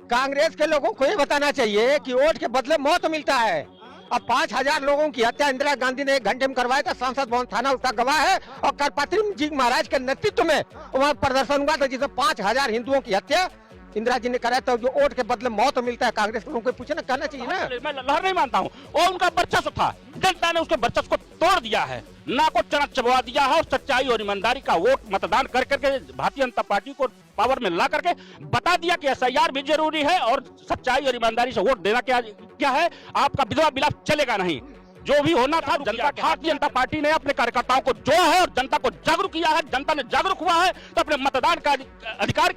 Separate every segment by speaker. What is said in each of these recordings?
Speaker 1: कांग्रेस के लोगों को ये बताना चाहिए कि वोट के बदले मौत मिलता है। अब 5000 लोगों की हत्या इंदिरा गांधी ने 1 घंटे में करवाया था। संसद भवन थाना उसका गवाह है। और करपात्री जी महाराज के नेतृत्व में वहाँ प्रदर्शन हुआ था जिसमें 5000 हिंदुओं की हत्या इंदिरा जी ने कराया था। जो वोट के बदले मौत मिलता है, कांग्रेस के लोगों को पूछना कहना चाहिए ना।
Speaker 2: मैं लहर नहीं मानता हूँ, और उनका वर्चस्व था, जनता ने उसके वर्चस्व को तोड़ दिया है, ना को चना चबवा दिया है। और सच्चाई और ईमानदारी का वोट मतदान कर करके भारतीय जनता पार्टी को पावर में ला करके बता दिया कि एसआईआर भी जरूरी है और सच्चाई और ईमानदारी से वोट देना क्या है। आपका विधवा विलाप चलेगा नहीं। जो भी होना था जनता, भारतीय जनता पार्टी ने अपने कार्यकर्ताओं को जोड़ा है और जनता को जागरूक किया है। जनता ने जागरूक हुआ है तो अपने मतदान का अधिकार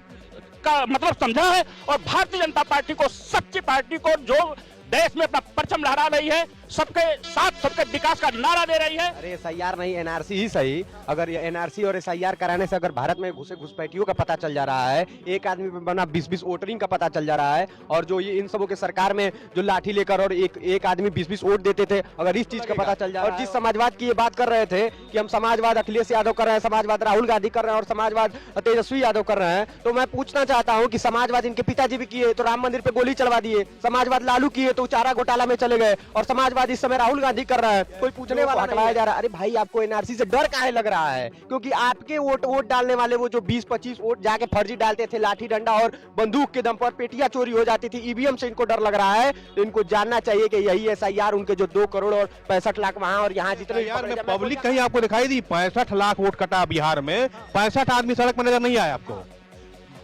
Speaker 2: का मतलब समझा है। और भारतीय जनता पार्टी को, सच्ची पार्टी को, जो देश में अपना परचम लहरा रही है, सबके साथ सबके विकास का नारा दे रही है।
Speaker 3: अरे एसआईआर नहीं, एनआरसी ही सही। अगर ये एनआरसी और एसआईआर कराने से अगर भारत में घुसपैठियों का पता चल जा रहा है, एक आदमी पे बना 20-20 वोटरिंग का पता चल जा रहा है, और जो ये इन सबों के सरकार में जो लाठी लेकर और एक आदमी 20-20 वोट देते थे, अगर इस चीज का पता चल जा रहा है। और जिस समाजवाद की ये बात कर रहे थे कि हम समाजवाद अखिलेश यादव कर रहे हैं, समाजवाद राहुल गांधी कर रहे हैं और समाजवाद तेजस्वी यादव कर रहे हैं, तो मैं पूछना चाहता हूँ कि समाजवाद इनके पिताजी भी किए तो राम मंदिर पे गोली चलवा दिए, समाजवाद लालू किए तो चारा घोटाला में चले गए, और समाजवाद इस समय राहुल गांधी कर रहा है। कोई पूछने वाला हटवाया जा रहा है। अरे भाई, आपको एनआरसी से डर काहे लग रहा है? क्योंकि आपके वोट डालने वाले वो जो 20-25 वोट जाके फर्जी डालते थे, लाठी डंडा और बंदूक के दम पर पेटियां चोरी हो जाती थी, ईवीएम से इनको डर लग रहा है। तो इनको जानना चाहिए कि यही एसआईआर उनके जो 2 करोड़ और 65 लाख वहां और यहाँ जितने
Speaker 4: पब्लिक कहीं आपको दिखाई दी? 65 लाख वोट कटा बिहार में, 65 आदमी सड़क पर नजर नहीं आया आपको।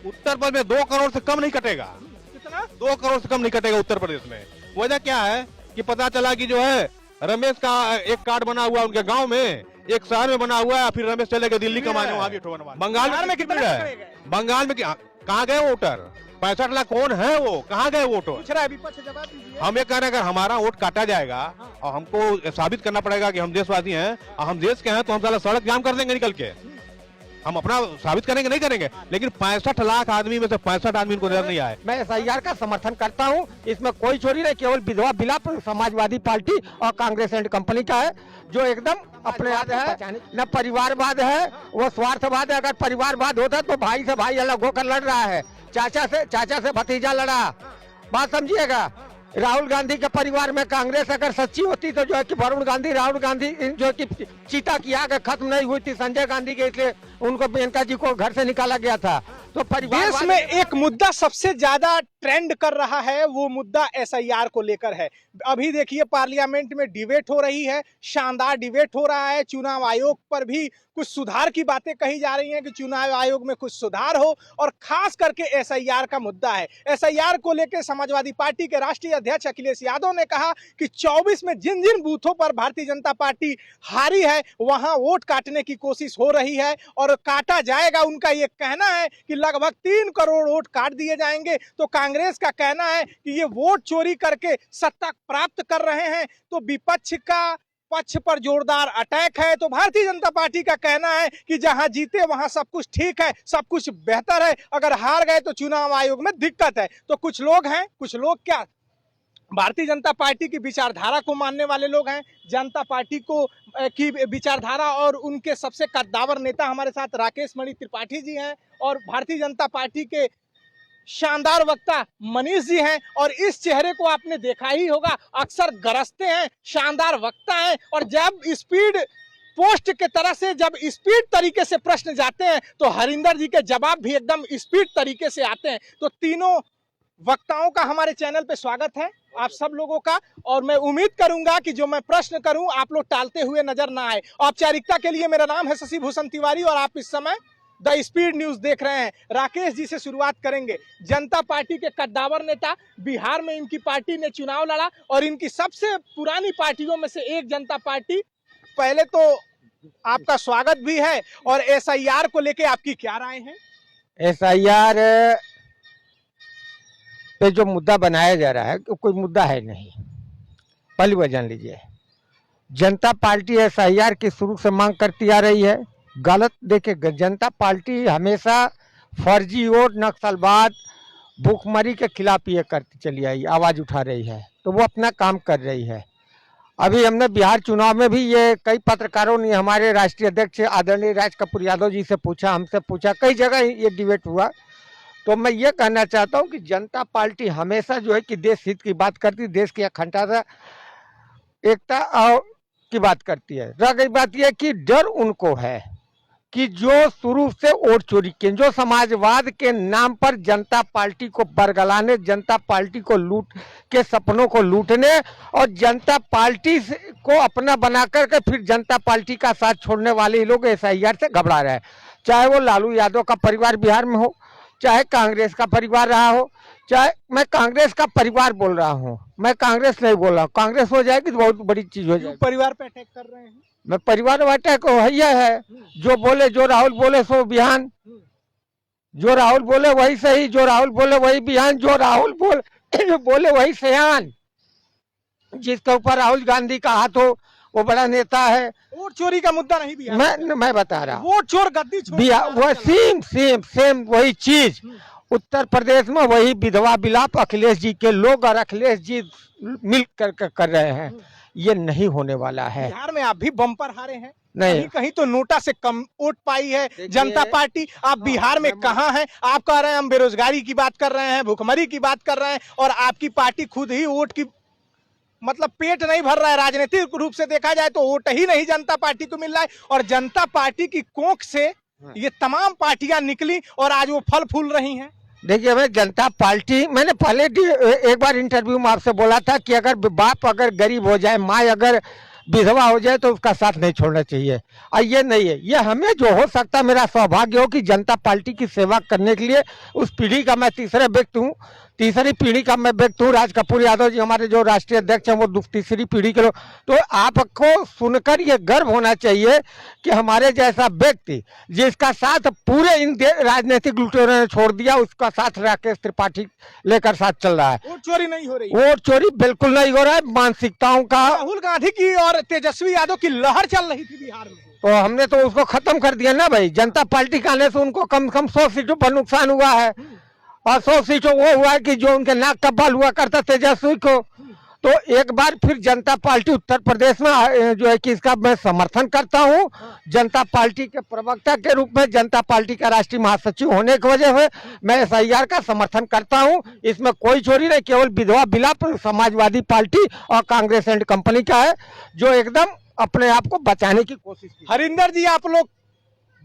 Speaker 4: उत्तर प्रदेश में 2 करोड़ से कम नहीं कटेगा। कितना? 2 करोड़ से कम नहीं कटेगा उत्तर प्रदेश में। वजह क्या है कि पता चला कि जो है रमेश का एक कार्ड बना हुआ उनके गांव में, एक शहर में बना हुआ है, फिर रमेश चले गए दिल्ली कमाने, आगे बंगाल में कितने गए? बंगाल में कहाँ गए वोटर? 65 लाख कौन है वो? कहाँ गए वोटर? हम ये कह रहे हैं अगर हमारा वोट काटा जाएगा और हमको साबित करना पड़ेगा कि हम देशवासी हैं और हम देश के हैं, तो हम साला सड़क जाम कर देंगे निकल के। हम अपना साबित करेंगे नहीं करेंगे, लेकिन 65 लाख आदमी में से 65 आदमी को नजर नहीं आए।
Speaker 1: मैं एसआईआर का समर्थन करता हूं। इसमें कोई चोरी नहीं, केवल विधवा विलाप समाजवादी पार्टी और कांग्रेस एंड कंपनी का है, जो एकदम अपने आप है। न परिवारवाद है, वो स्वार्थवाद है। अगर परिवारवाद होता तो भाई से भाई अलग होकर लड़ रहा है, चाचा से भतीजा लड़ा। बात समझिएगा। राहुल गांधी के परिवार में कांग्रेस अगर सच्ची होती तो जो है कि वरुण गांधी, राहुल गांधी जो है कि चीता की आग खत्म नहीं हुई थी संजय गांधी के, इसलिए उनको प्रियंका जी को घर से निकाला गया था। तो परिवार
Speaker 5: देश में एक मुद्दा सबसे ज्यादा ट्रेंड कर रहा है, वो मुद्दा एसआईआर को लेकर है। अभी देखिए पार्लियामेंट में डिबेट हो रही है, शानदार डिबेट हो रहा है। चुनाव आयोग पर भी कुछ सुधार की बातें कही जा रही हैं कि चुनाव आयोग में कुछ सुधार हो, और खास करके एसआईआर का मुद्दा है। एसआईआर को लेकर समाजवादी पार्टी के राष्ट्रीय अध्यक्ष अखिलेश यादव ने कहा कि 24 में जिन जिन बूथों पर भारतीय जनता पार्टी हारी है वहां वोट काटने की कोशिश हो रही है और काटा जाएगा। उनका ये कहना है कि लगभग 3 करोड़ वोट काट दिए जाएंगे। तो कांग्रेस का कहना है कि ये वोट चोरी करके सत्ता प्राप्त कर रहे हैं, तो विपक्ष का पक्ष पर जोरदार अटैक है। तो भारतीय जनता पार्टी का कहना है कि जहां जीते वहां सब कुछ ठीक है, सब कुछ बेहतर है, अगर हार गए तो चुनाव आयोग में दिक्कत है। तो कुछ लोग हैं, कुछ लोग क्या भारतीय जनता पार्टी की विचारधारा को मानने वाले लोग हैं, जनता पार्टी को की विचारधारा और उनके सबसे कद्दावर नेता हमारे साथ राकेश मणि त्रिपाठी जी हैं, और भारतीय जनता पार्टी के शानदार वक्ता मनीष जी हैं। और इस चेहरे को आपने देखा ही होगा, अक्सर गरजते हैं, शानदार वक्ता हैं, और जब स्पीड पोस्ट के तरह से जब स्पीड तरीके से प्रश्न जाते हैं तो हरिंदर जी के जवाब भी एकदम स्पीड तरीके से आते हैं। तो तीनों वक्ताओं का हमारे चैनल पे स्वागत है, आप सब लोगों का। और मैं उम्मीद करूंगा कि जो मैं प्रश्न करूं आप लोग टालते हुए नजर ना आए। औपचारिकता के लिए मेरा नाम है शशि भूषण तिवारी और आप इस समय द स्पीड न्यूज देख रहे हैं। राकेश जी से शुरुआत करेंगे। जनता पार्टी के कद्दावर नेता, बिहार में इनकी पार्टी ने चुनाव लड़ा और इनकी सबसे पुरानी पार्टियों में से एक जनता पार्टी। पहले तो आपका स्वागत भी है, और एसआईआर को लेके आपकी क्या राय है?
Speaker 1: एसआईआर पे जो मुद्दा बनाया जा रहा है कोई मुद्दा है नहीं, पहली बात जान लीजिए। जनता पार्टी एसआईआर की शुरू से मांग करती आ रही है, गलत। देखिए, जनता पार्टी हमेशा फर्जी वोट, नक्सलवाद, भूखमरी के खिलाफ ये करती चली आई, आवाज़ उठा रही है, तो वो अपना काम कर रही है। अभी हमने बिहार चुनाव में भी ये कई पत्रकारों ने हमारे राष्ट्रीय अध्यक्ष आदरणीय राज कपूर यादव जी से पूछा, हमसे पूछा, कई जगह ये डिबेट हुआ। तो मैं ये कहना चाहता हूँ कि जनता पार्टी हमेशा जो है कि देश हित की बात करती है, देश की अखंडता एकता और की बात करती है। रह गई बात यह कि डर उनको है कि जो शुरू से वोट चोरी के, जो समाजवाद के नाम पर जनता पार्टी को बरगलाने, जनता पार्टी को लूट के सपनों को लूटने और जनता पार्टी को अपना बना करके फिर जनता पार्टी का साथ छोड़ने वाले लोग एसआईआर से घबरा रहे हैं। चाहे वो लालू यादव का परिवार बिहार में हो, चाहे कांग्रेस का परिवार रहा हो, चाहे मैं कांग्रेस का परिवार बोल रहा हूँ, मैं कांग्रेस नहीं बोल रहा हूँ। कांग्रेस हो जाएगी तो बहुत बड़ी चीज हो जाएगी।
Speaker 5: परिवार पे अटैक कर रहे हैं?
Speaker 1: मैं परिवार अटैक है, जो बोले, जो राहुल बोले सो बिहान, जो राहुल बोले वही सही, जो राहुल बोले वही बिहान, जो राहुल बोले वही सयान। जिसके ऊपर राहुल गांधी का हाथ हो वो बड़ा नेता है।
Speaker 5: वोट चोरी का मुद्दा नहीं बिहार
Speaker 1: मैं बता रहा हूँ,
Speaker 5: वोट चोर गद्दी चोर
Speaker 1: बिहार वो सेम वही चीज। उत्तर प्रदेश में वही विधवा विलाप अखिलेश जी के लोग और अखिलेश जी मिल कर रहे हैं। ये नहीं होने वाला है।
Speaker 5: बिहार में आप भी बम्पर हारे हैं,
Speaker 1: नहीं
Speaker 5: कहीं तो नोटा से कम वोट पाई है जनता पार्टी। आप बिहार में कहाँ हैं? आप कह रहे हैं हम बेरोजगारी की बात कर रहे हैं, भुखमरी की बात कर रहे हैं, और आपकी पार्टी खुद ही वोट की मतलब पेट नहीं भर रहा है। राजनीतिक रूप से देखा जाए तो वोट ही नहीं जनता पार्टी को मिल रहा है, और जनता पार्टी की कोख से ये तमाम पार्टियां निकली और आज वो फल फूल रही हैं।
Speaker 1: देखिए, मैं जनता पार्टी, मैंने पहले एक बार इंटरव्यू में आपसे बोला था कि अगर बाप अगर गरीब हो जाए, माँ अगर विधवा हो जाए तो उसका साथ नहीं छोड़ना चाहिए। और ये नहीं है, ये हमें जो हो सकता, मेरा सौभाग्य हो कि जनता पार्टी की सेवा करने के लिए उस पीढ़ी का मैं तीसरे व्यक्ति हूँ, तीसरी पीढ़ी का मैं व्यक्ति हूँ। राज कपूर यादव जी हमारे जो राष्ट्रीय अध्यक्ष हैं वो तीसरी पीढ़ी के लोग। तो आपको सुनकर ये गर्व होना चाहिए कि हमारे जैसा व्यक्ति जिसका साथ पूरे इन राजनीतिक लुटेरों ने छोड़ दिया, उसका साथ राकेश त्रिपाठी लेकर साथ चल रहा है।
Speaker 5: वोट चोरी नहीं हो रही,
Speaker 1: वोट चोरी बिल्कुल नहीं हो रहा है। मानसिकताओं का,
Speaker 5: राहुल गांधी की और तेजस्वी यादव की लहर चल रही थी बिहार में,
Speaker 1: तो हमने तो उसको खत्म कर दिया ना भाई। जनता पार्टी के आने से उनको कम से कम 100 सीटों पर नुकसान हुआ है, और 100 सीटों वो हुआ है कि जो उनके नाक का बाल हुआ करता तेजस्वी को। तो एक बार फिर जनता पार्टी उत्तर प्रदेश में जो है कि इसका मैं समर्थन करता हूं। जनता पार्टी के प्रवक्ता के रूप में, जनता पार्टी का राष्ट्रीय महासचिव होने की वजह से मैं एसआईआर का समर्थन करता हूं। इसमें कोई चोरी नहीं, केवल विधवा विलाप समाजवादी पार्टी और कांग्रेस एंड कंपनी का है, जो एकदम अपने आप को बचाने की कोशिश की।
Speaker 5: हरिंदर जी, आप लोग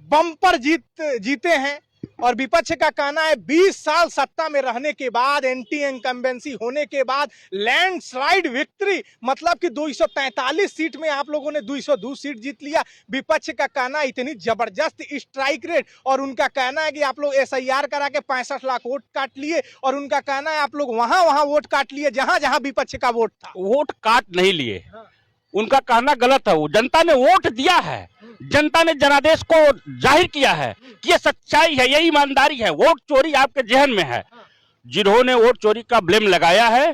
Speaker 5: बम्पर जीते हैं, और विपक्ष का कहना है 20 साल सत्ता में रहने के बाद, एंटी इनकम्बेंसी होने के बाद लैंडस्लाइड विक्ट्री, मतलब कि 243 सीट में आप लोगों ने 202 सीट जीत लिया। विपक्ष का कहना है इतनी जबरदस्त स्ट्राइक रेट, और उनका कहना है कि आप लोग एसआईआर करा के 65 लाख वोट काट लिए, और उनका कहना है आप लोग वहां वोट काट लिए जहां जहां विपक्ष का वोट था।
Speaker 2: वोट काट नहीं लिए, उनका कहना गलत है। वो जनता ने वोट दिया है, जनता ने जनादेश को जाहिर किया है कि ये सच्चाई है, ये ईमानदारी है। वोट चोरी आपके जहन में है। जिन्होंने वोट चोरी का ब्लेम लगाया है,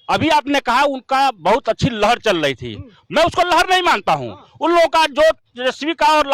Speaker 2: अभी आपने कहा उनका बहुत अच्छी लहर चल रही थी, मैं उसको लहर नहीं मानता हूं। उन लोगों का जो तेजस्वी का और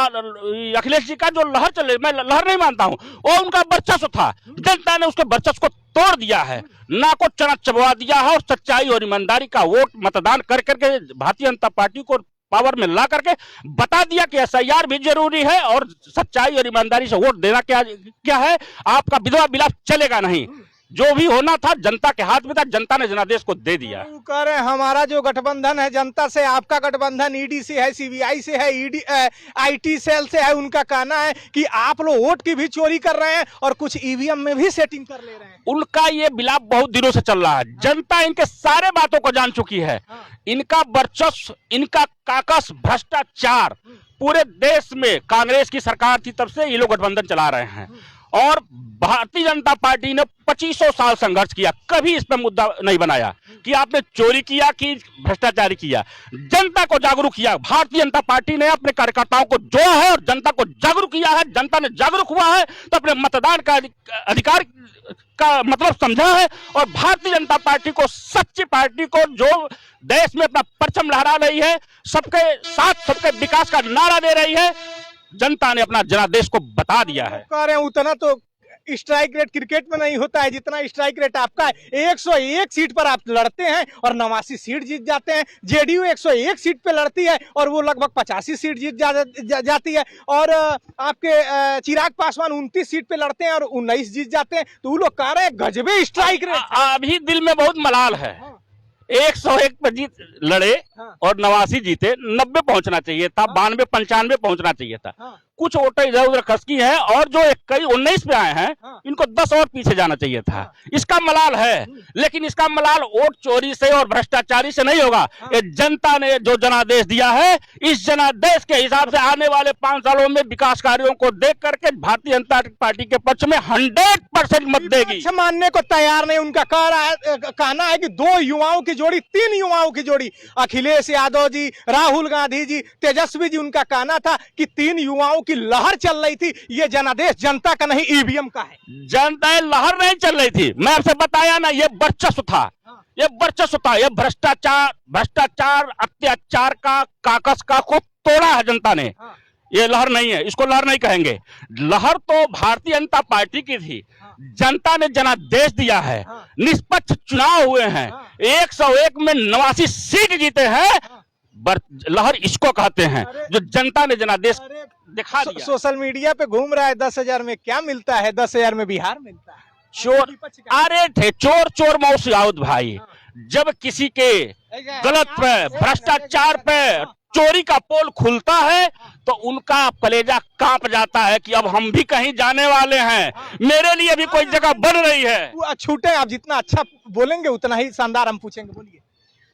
Speaker 2: अखिलेश जी का जो लहर चल रही, मैं लहर नहीं मानता हूं। वो उनका वर्चस्व था, जनता ने उसके वर्चस्व को तोड़ दिया है, ना को चना चबवा दिया है, और सच्चाई और ईमानदारी का वोट मतदान कर करके भारतीय जनता पार्टी को पावर में ला करके बता दिया कि एसआईआर भी जरूरी है, और सच्चाई और ईमानदारी से वोट देना क्या है। आपका विधवा विलाप चलेगा नहीं, जो भी होना था जनता के हाथ में था, जनता ने जनादेश को दे दिया।
Speaker 5: कह रहे हैं हमारा जो गठबंधन है जनता से, आपका गठबंधन ईडी से है, सीबीआई से है, ईडी आईटी सेल से है। उनका कहना है कि आप लोग वोट की भी चोरी कर रहे हैं और कुछ ईवीएम में भी सेटिंग कर ले रहे हैं।
Speaker 2: उनका ये विलाप बहुत दिनों से चल रहा है, जनता इनके सारे बातों को जान चुकी है। इनका वर्चस्व, इनका काकस भ्रष्टाचार पूरे देश में कांग्रेस की सरकार थी तब से ये लोग गठबंधन चला रहे हैं, और भारतीय जनता पार्टी ने 2500 साल संघर्ष किया, कभी इस पर मुद्दा नहीं बनाया कि आपने चोरी किया कि भ्रष्टाचार किया। जनता को जागरूक किया, भारतीय जनता पार्टी ने अपने कार्यकर्ताओं को जोड़ा है और जनता को जागरूक किया है। जनता ने जागरूक हुआ है तो अपने मतदान का अधिकार का मतलब समझा है, और भारतीय जनता पार्टी को, सच्ची पार्टी को, जो देश में अपना परचम लहरा रही है, सबके साथ सबके विकास का नारा दे रही है, जनता ने अपना जनादेश को बता दिया है।
Speaker 5: कह रहे हैं उतना तो स्ट्राइक रेट क्रिकेट में नहीं होता है जितना स्ट्राइक रेट आपका है। 101 सीट पर आप लड़ते हैं और 89 सीट जीत जाते हैं। जेडीयू 101 सीट पे लड़ती है और वो लगभग 85 सीट जीत जाती है। और आपके चिराग पासवान 29 सीट पे लड़ते हैं और 19 जीत जाते हैं। तो वो लोग कह रहे हैं गजबे स्ट्राइक रेट।
Speaker 2: अभी दिल में बहुत मलाल है। 101 पर जीत लड़े और 89 जीते, 90 पहुंचना चाहिए था, 92 95 पहुंचना चाहिए था। कुछ वोटर इधर उधर खसकी हैं और जो 19 पे आए हैं इनको 10 और पीछे जाना चाहिए था। इसका मलाल है, लेकिन इसका मलाल वोट चोरी से और भ्रष्टाचारी से नहीं होगा। ये जनता ने जो जनादेश दिया है, इस जनादेश के हिसाब से आने वाले 5 सालों में विकास कार्यों को देख करके भारतीय जनता पार्टी के पक्ष में 100% मत देगी।
Speaker 5: मानने को तैयार नहीं। उनका कहना है कि 2 युवाओं की जोड़ी, 3 युवाओं की जोड़ी, अखिलेश यादव जी, राहुल गांधी जी, तेजस्वी जी, उनका कहना था कि 3 युवाओं की लहर चल रही थी। ये जनादेश जनता का नहीं, ईवीएम का है।
Speaker 2: जनता लहर नहीं चल रही थी, मैं आपसे बताया ना, ये वर्चस्व था। ये वर्चस्व था, ये भ्रष्टाचार अत्याचार का काकस का को तोड़ा है जनता ने। ये लहर नहीं है, इसको लहर नहीं कहेंगे। लहर तो भारतीय जनता पार्टी की थी। जनता ने जनादेश दिया है, निष्पक्ष चुनाव हुए हैं, 101 में 89 सीट जीते हैं। लहर इसको कहते हैं जो जनता ने जनादेश दिखा दिया।
Speaker 5: सोशल मीडिया पे घूम रहा है 10,000 में क्या मिलता है, 10,000 में बिहार मिलता है।
Speaker 2: चोर, अरे थे चोर मौसुद भाई, जब किसी के गलत पे, भ्रष्टाचार पे, चोरी का पोल खुलता है तो उनका कलेजा कांप जाता है कि अब हम भी कहीं जाने वाले हैं, मेरे लिए भी कोई जगह बन रही है।
Speaker 5: छूटे, आप जितना अच्छा बोलेंगे उतना ही शानदार हम पूछेंगे। बोलिए।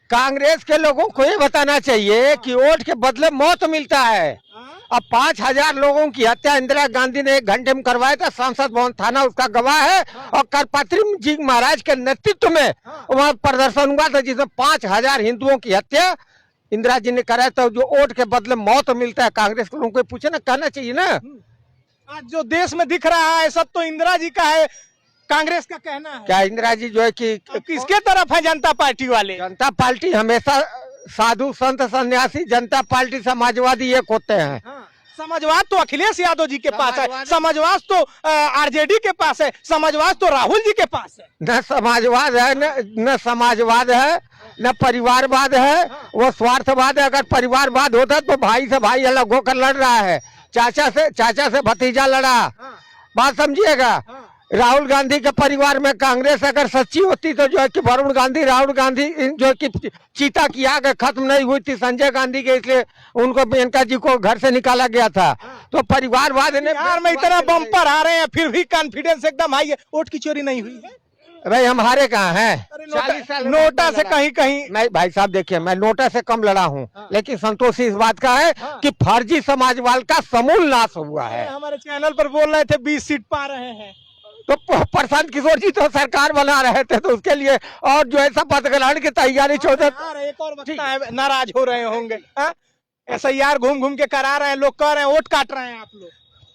Speaker 1: कांग्रेस के लोगों को ये बताना चाहिए कि वोट के बदले मौत मिलता है। अब 5,000 लोगों की हत्या इंदिरा गांधी ने 1 घंटे में करवाया था। सांसद भवन थाना उसका गवाह है। और करपात्री जी महाराज के नेतृत्व में वहाँ प्रदर्शन हुआ था जिसमें 5,000 हिंदुओं की हत्या इंदिरा जी ने कराया था। जो वोट के बदले मौत मिलता है, कांग्रेस के लोगों को पूछे ना, कहना चाहिए ना।
Speaker 5: आज जो देश में दिख रहा है सब तो इंदिरा जी का है, कांग्रेस का कहना है।
Speaker 1: क्या इंदिरा जी जो है कि
Speaker 5: किसके तरफ है जनता पार्टी वाले? जनता
Speaker 1: पार्टी हमेशा साधु संत सन्यासी, जनता पार्टी समाजवादी एक होते हैं।
Speaker 5: समाजवाद तो अखिलेश यादव जी के पास है, समाजवाद तो आरजेडी के पास है, समाजवाद तो राहुल जी के पास है।
Speaker 1: न समाजवाद है, न समाजवाद है, न परिवारवाद है, वो स्वार्थवाद है। अगर परिवारवाद होता तो भाई से भाई अलग होकर लड़ रहा है, चाचा से भतीजा लड़ा। बात समझिएगा। राहुल गांधी के परिवार में कांग्रेस अगर सच्ची होती तो जो है कि वरुण गांधी, राहुल गांधी जो है कि चीता की आग खत्म नहीं हुई थी संजय गांधी के, इसलिए उनको प्रियंका जी को घर से निकाला गया था। तो परिवारवाद ने
Speaker 5: बिहार में इतना बम्पर आ रहे हैं फिर भी कॉन्फिडेंस एकदम हाई है। वोट की चोरी नहीं हुई है
Speaker 1: भाई, हम हारे कहाँ हैं?
Speaker 5: 40 साल नोटा से कहीं
Speaker 1: नहीं भाई साहब, देखिए मैं नोटा से कम लड़ा हूँ, लेकिन संतोष इस बात का है कि फर्जी समाजवाद का समूल नाश हुआ है।
Speaker 5: हमारे चैनल पर बोल रहे थे 20 सीट पा रहे हैं,
Speaker 1: तो प्रशांत किशोर जी तो सरकार बना रहे थे, तो उसके लिए और जो है शपथ ग्रहण की तैयारी
Speaker 5: एक और वक्ता है नाराज हो रहे होंगे। SIR घूम घूम के करा रहे हैं, लोग कह रहे हैं वोट काट रहे हैं। आप लोग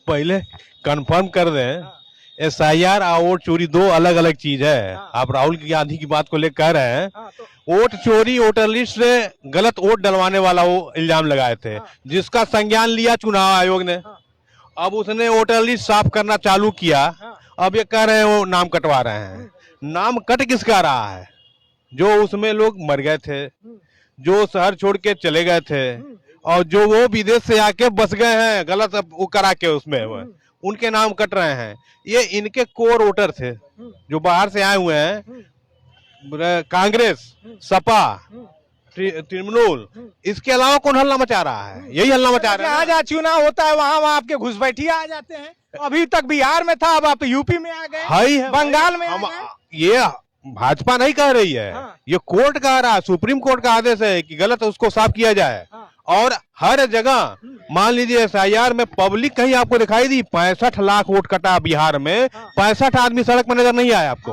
Speaker 4: पहले कंफर्म कर दें, SIR और वोट चोरी 2 अलग अलग चीज है। आप राहुल गांधी की बात को लेकर कह रहे हैं। वोट चोरी, वोटर लिस्ट से गलत वोट डलवाने वाला वो इल्जाम लगाए थे, जिसका संज्ञान लिया चुनाव आयोग ने। अब उसने वोटर लिस्ट साफ करना चालू किया। अब ये कह रहे हैं वो नाम कटवा रहे हैं। नाम कट किसका रहा है? जो उसमें लोग मर गए थे, जो शहर छोड़ के चले गए थे, और जो वो विदेश से आके बस गए हैं गलत वो करा के, उसमें वो उनके नाम कट रहे हैं। ये इनके कोर वोटर थे जो बाहर से आए हुए हैं। कांग्रेस, सपा, तृणमूल, इसके अलावा कौन हल्ला मचा रहा है? यही हल्ला मचा रहा है।
Speaker 5: जहाँ चुनाव होता है वहाँ आपके घुसपैठिया आ जाते हैं। अभी तक बिहार में था, अब आप यूपी में आ गए, बंगाल में आ गए।
Speaker 4: ये भाजपा नहीं कह रही है, ये कोर्ट कह रहा है, सुप्रीम कोर्ट का आदेश है कि गलत उसको साफ किया जाए। और हर जगह मान लीजिए SIR में पब्लिक कहीं आपको दिखाई दी? 65 लाख वोट कटा बिहार में, 65 आदमी सड़क पर नजर नहीं आया आपको।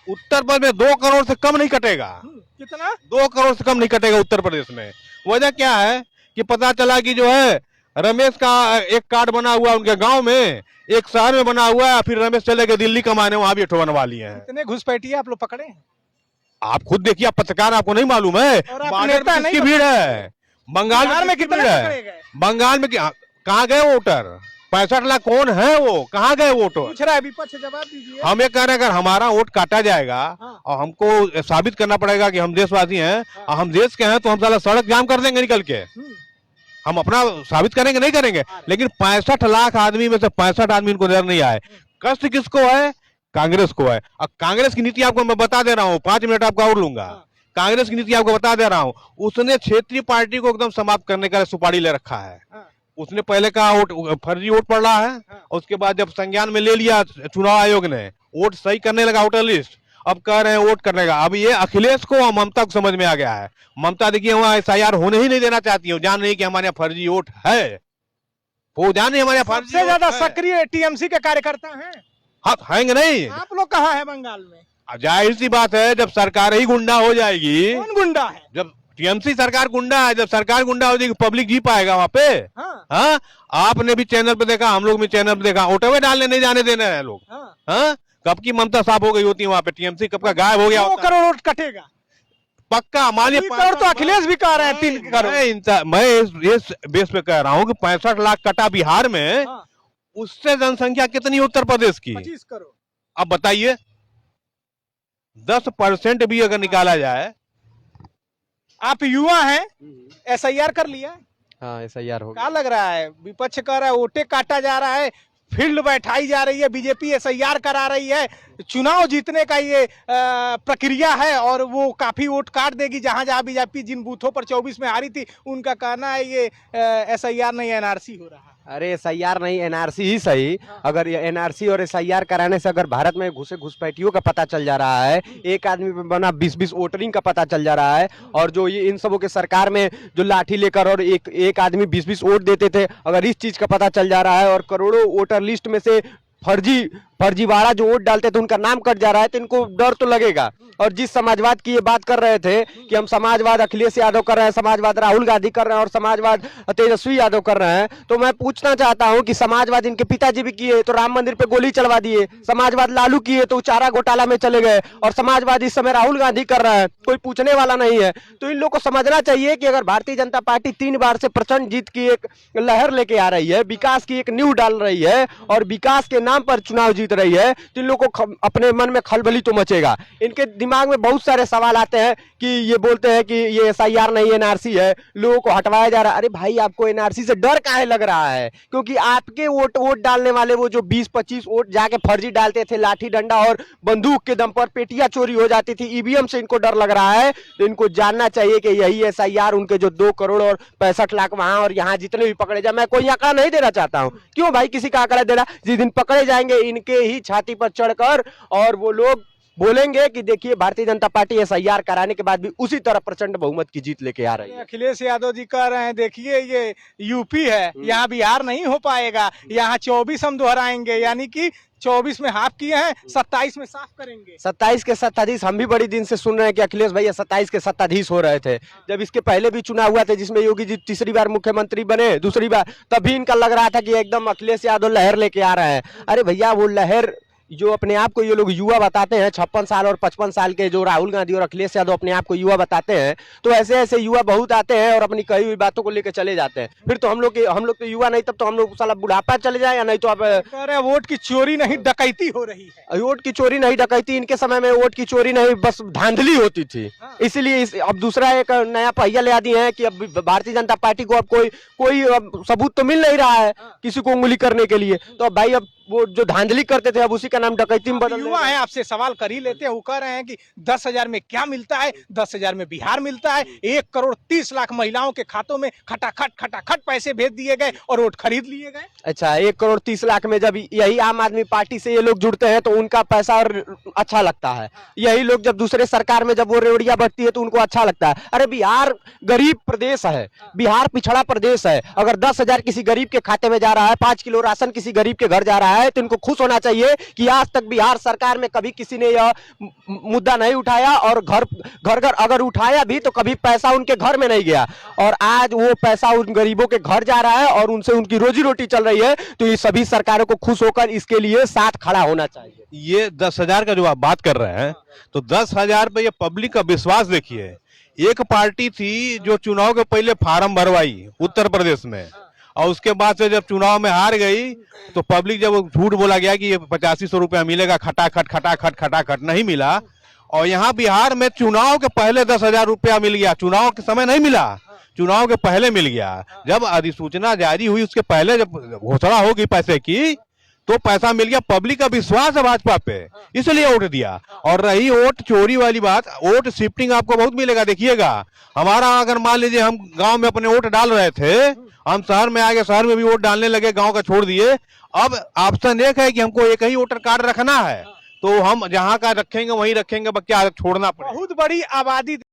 Speaker 4: उत्तर प्रदेश में 2 करोड़ से कम नहीं कटेगा।
Speaker 5: कितना?
Speaker 4: 2 करोड़ से कम नहीं कटेगा उत्तर प्रदेश में। वजह क्या है कि पता चला कि जो है रमेश का एक कार्ड बना हुआ उनके गांव में, एक शहर में बना हुआ है, फिर रमेश चले गए दिल्ली कमाने, वहां भी बनवा लिए हैं।
Speaker 5: इतने घुसपैठिए आप लोग पकड़े हैं?
Speaker 4: आप खुद देखिए, आप पत्रकार, आपको नहीं मालूम है? बॉर्डर में किसकी भीड़ है? बंगाल में कितनी भीड़ है? बंगाल में कहाँ गए वोटर? 65 लाख कौन है, वो कहाँ गए वोट?
Speaker 5: पूछ रहा है विपक्ष, जवाब दीजिए।
Speaker 4: हम ये कह रहे हैं अगर हमारा वोट काटा जाएगा और हमको साबित करना पड़ेगा कि हम देशवासी हैं और हम देश के हैं, तो हम साला सड़क जाम कर देंगे निकल के। हम अपना साबित करेंगे, नहीं करेंगे। लेकिन 65 लाख आदमी में से 65 आदमी इनको नजर नहीं आए। कष्ट किसको है? कांग्रेस को है। और कांग्रेस की नीति आपको मैं बता दे रहा हूँ, 5 मिनट आपका और लूंगा। कांग्रेस की नीति आपको बता दे रहा हूँ, उसने क्षेत्रीय पार्टी को एकदम समाप्त करने का सुपारी ले रखा है। उसने पहले कहा वोट फर्जी वोट पड़ रहा है, और उसके बाद जब संज्ञान में ले लिया चुनाव आयोग ने, वोट सही करने लगा वोटर लिस्ट, अब कह रहे हैं वोट करने का। अब ये अखिलेश को और ममता को समझ में आ गया है। ममता देखिए वहां SIR होने ही नहीं देना चाहती है, जान रही कि हमारे यहाँ फर्जी वोट है, वो जान रही हमारे यहाँ फर्जी।
Speaker 5: सबसे ज्यादा सक्रिय टीएमसी के कार्यकर्ता हैं।
Speaker 4: हाँ, हैंगे नहीं।
Speaker 5: आप लोग कहाँ है बंगाल में?
Speaker 4: जाहिर सी बात है, जब सरकार ही गुंडा हो जाएगी।
Speaker 5: कौन गुंडा है?
Speaker 4: जब टीएमसी सरकार गुंडा है, जब सरकार गुंडा हो जाएगी, पब्लिक जी पाएगा वहां पे? हाँ, आपने भी चैनल पे देखा, हम लोग भी चैनल पे देखा, ओटवे डालने नहीं जाने देने हैं लोग। हाँ, कब की ममता साफ हो गई होती है वहां पे, टीएमसी कब का गायब हो गया।
Speaker 5: 2 करोड़ वोट कटेगा
Speaker 4: पक्का, मानिए
Speaker 5: 3 करोड़ तो अखिलेश भी कह रहे हैं। 3 करोड़
Speaker 4: मैं इस बेस पे कह रहा हूँ कि 65 लाख कटा बिहार में, उससे जनसंख्या कितनी उत्तर प्रदेश की?
Speaker 5: 25 करोड़।
Speaker 4: अब बताइए, 10% भी अगर निकाला जाए।
Speaker 5: आप युवा हैं, SIR कर लिया?
Speaker 3: हाँ, SIR हो गया।
Speaker 5: क्या लग रहा है? विपक्ष कह रहा है वोटे काटा जा रहा है, फील्ड बैठाई जा रही है, बीजेपी SIR करा रही है, चुनाव जीतने का ये प्रक्रिया है और वो काफी वोट काट देगी। जहां जहां बीजेपी जिन बूथों पर 24 में हारी थी, उनका कहना है ये SIR नहीं NRC हो रहा है।
Speaker 3: अरे SIR नहीं, NRC ही सही। अगर ये NRC और SIR कराने से अगर भारत में घुसपैठियों का पता चल जा रहा है, एक आदमी पे बना 20-20 वोटरिंग का पता चल जा रहा है, और जो ये इन सबों के सरकार में जो लाठी लेकर और एक आदमी 20-20 वोट देते थे, अगर इस चीज का पता चल जा रहा है और करोड़ों वोटर लिस्ट में से फर्जीवाड़ा जो वोट डालते थे उनका नाम कट जा रहा है, तो इनको डर तो लगेगा। और जिस समाजवाद की ये बात कर रहे थे कि हम समाजवाद अखिलेश यादव कर रहे हैं, समाजवाद राहुल गांधी कर रहे हैं और समाजवाद तेजस्वी यादव कर रहे हैं, तो मैं पूछना चाहता हूं कि समाजवाद इनके पिताजी भी किए तो राम मंदिर पे गोली चलवा दिए, समाजवाद लालू किए तो चारा घोटाला में चले गए, और समाजवाद इस समय राहुल गांधी कर रहा है, कोई पूछने वाला नहीं है। तो इन लोग को समझना चाहिए कि अगर भारतीय जनता पार्टी 3 बार से प्रचंड जीत की एक लहर लेके आ रही है, विकास की एक नींव डाल रही है और विकास के नाम पर चुनाव जीत रही है, तो इन लोगों को अपने मन में खलबली तो मचेगा। इनके दिमाग में बहुत सारे सवाल आते हैं कि ये बोलते हैं कि ये SIR नहीं NRC है, लोगों को हटवाया जा रहा है। अरे भाई, आपको NRC से डर काहे लग रहा है? क्योंकि आपके वोट डालने वाले वो जो 20-25 वोट जाके फर्जी डालते थे, लाठी डंडा और बंदूक के दम पर पेटियां चोरी हो जाती थी, EVM से इनको डर लग रहा है। तो इनको जानना चाहिए कि यही SIR उनके जो 2 करोड़ और 65 लाख वहां और यहाँ जितने भी पकड़े जाए, मैं कोई आंकड़ा नहीं देना चाहता हूँ। क्यों भाई किसी का आंकड़ा देना? जिस दिन पकड़े जाएंगे इनके ही छाती पर चढ़कर और वो लोग बोलेंगे कि देखिए भारतीय जनता पार्टी SIR कराने के बाद भी उसी तरह प्रचंड बहुमत की जीत लेके आ रही है।
Speaker 5: अखिलेश यादव जी कह रहे हैं देखिए ये यूपी है, यहाँ बिहार नहीं हो पाएगा, यहाँ 24 हम दोहराएंगे, यानी कि 24 में हाफ किए हैं, 27 में साफ करेंगे।
Speaker 3: 27 के सत्ताधीश हम भी बड़ी दिन से सुन रहे हैं कि अखिलेश भैया 27 के सत्ताधीश हो रहे थे। जब इसके पहले भी चुनाव हुआ था जिसमें योगी जी तीसरी बार मुख्यमंत्री बने, दूसरी बार, तभी इनका लग रहा था कि एकदम अखिलेश यादव लहर लेके आ रहे हैं। अरे भैया, वो लहर जो अपने आप को ये लोग युवा बताते हैं, 56 साल और 55 साल के जो राहुल गांधी और अखिलेश यादव अपने आप को युवा बताते हैं, तो ऐसे ऐसे युवा बहुत आते हैं और अपनी कही हुई बातों को लेकर चले जाते हैं। फिर तो हम लोग तो युवा नहीं, तब तो हम लोग साला बुढ़ापा चले जाए, या नहीं तो आप
Speaker 5: कह रहे हैं वोट की चोरी नहीं डकैती हो रही है।
Speaker 3: वोट की चोरी नहीं डकैती, इनके समय में वोट की चोरी नहीं, बस धांधली होती थी। इसीलिए अब दूसरा एक नया पहिया ले दिए हैं कि अब भारतीय जनता पार्टी को अब कोई सबूत तो मिल नहीं रहा है किसी को उंगली करने के लिए। तो अब भाई, अब वो जो धांधली करते थे अब उसी का नाम डकैती में बदल।
Speaker 5: युवा है, आपसे सवाल कर ही लेते हैं। वो कह रहे हैं कि 10,000 में क्या मिलता है? 10,000 में बिहार मिलता है। 1 करोड़ 30 लाख महिलाओं के खातों में खटाखट पैसे भेज दिए गए और वोट खरीद लिए गए।
Speaker 3: अच्छा, 1 करोड़ 30 लाख में जब यही आम आदमी पार्टी से ये लोग जुड़ते हैं तो उनका पैसा और अच्छा लगता है। यही लोग जब दूसरे सरकार में जब वो रेवड़िया बढ़ती है तो उनको अच्छा लगता है। अरे बिहार गरीब प्रदेश है, बिहार पिछड़ा प्रदेश है। अगर 10,000 किसी गरीब के खाते में जा रहा है, 5 किलो राशन किसी गरीब के घर जा रहा है, तो इनको खुश होना चाहिए कि आज तक बिहार सरकार में कभी किसी ने यह मुद्दा नहीं उठाया, और घर अगर उठाया भी तो कभी पैसा उनके घर में नहीं गया, और आज वो पैसा उन गरीबों के घर जा रहा है और उनसे उनकी रोजी रोटी चल रही है। तो ये सभी सरकारों को खुश होकर इसके लिए साथ खड़ा होना चाहिए।
Speaker 4: ये 10,000 का जो आप बात कर रहे हैं, तो 10,000 पे ये पब्लिक का विश्वास देखिए। एक पार्टी थी जो चुनाव के पहले फार्म भरवाई उत्तर प्रदेश में, और उसके बाद से जब चुनाव में हार गई तो पब्लिक जब झूठ बोला गया कि ये 8500 रुपया मिलेगा, खटाखट नहीं मिला। और यहाँ बिहार में चुनाव के पहले 10,000 रुपया मिल गया, चुनाव के समय नहीं मिला, चुनाव के पहले मिल गया। जब अधिसूचना जारी हुई उसके पहले जब घोषणा होगी पैसे की तो पैसा मिल गया। पब्लिक का विश्वास है भाजपा पे, इसलिए वोट दिया। और रही वोट चोरी वाली बात, वोट शिफ्टिंग आपको बहुत मिलेगा, देखिएगा। हमारा अगर मान लीजिए हम गांव में अपने वोट डाल रहे थे, हम शहर में आ गए, शहर में भी वोट डालने लगे, गांव का छोड़ दिए। अब ऑप्शन एक है कि हमको एक ही वोटर कार्ड रखना है, तो हम जहां का रखेंगे वहीं रखेंगे, क्या छोड़ना पड़ेगा।
Speaker 5: बहुत बड़ी आबादी